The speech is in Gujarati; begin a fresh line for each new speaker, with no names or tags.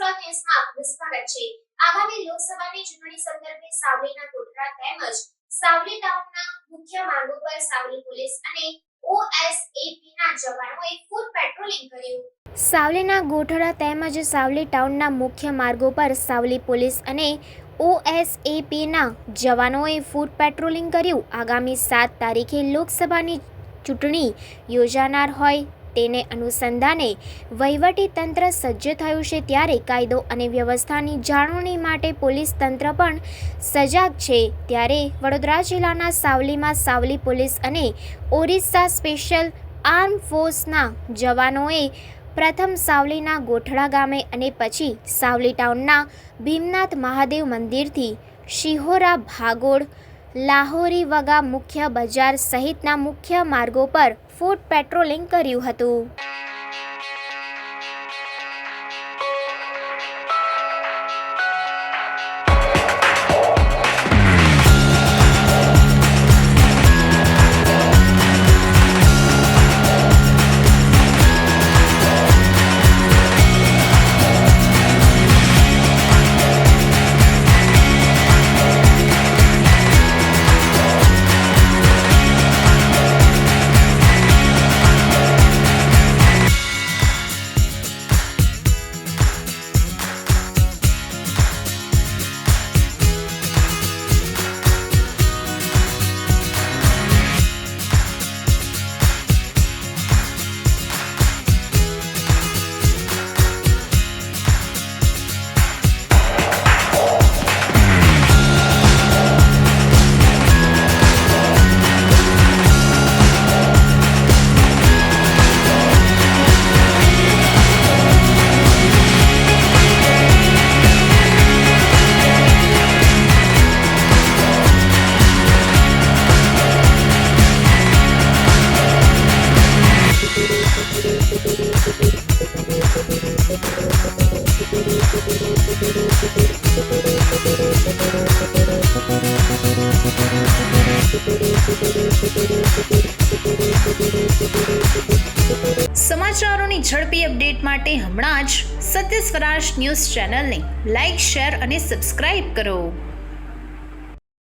સેવા ન્યૂઝમાં આપનું સ્વાગત છે। આગામી લોકસભાની ચૂંટણી સંદર્ભે સાવલીના ગોધરા તેમજ સાવલી ટાઉનના મુખ્ય માર્ગો પર સાવલી પોલીસ અને ઓએસએપીના જવાનોએ ફૂટ પેટ્રોલિંગ કર્યું। સાવલીના ગોધરા તેમજ સાવલી ટાઉનના મુખ્ય માર્ગો પર સાવલી પોલીસ અને ઓએસએપીના જવાનોએ ફૂટ પેટ્રોલિંગ કર્યું। આગામી 7 તારીખે લોકસભાની ચૂંટણી યોજાનાર હોય તેને અનુસંધાને વહીવટી તંત્ર સજ્જ થયું છે, ત્યારે કાયદો અને વ્યવસ્થાની જાળવણી માટે પોલીસ તંત્ર પણ સજાગ છે। ત્યારે વડોદરા જિલ્લાના સાવલીમાં સાવલી પોલીસ અને ઓરિસ્સા સ્પેશિયલ આર્મ ફોર્સના જવાનોએ પ્રથમ સાવલીના ગોઠડા ગામે અને પછી સાવલી ટાઉનના ભીમનાથ મહાદેવ મંદિરથી શિહોરા ભાગોળ લાહોરી વગા મુખ્ય બજાર સહિતના મુખ્ય માર્ગો પર ફૂટ પેટ્રોલિંગ કર્યું હતું।
સમાચારોની ઝડપી અપડેટ માટે હમણાં જ સત્ય સ્વરાજ ન્યૂઝ ચેનલને લાઇક, શેર અને સબસ્ક્રાઇબ કરો।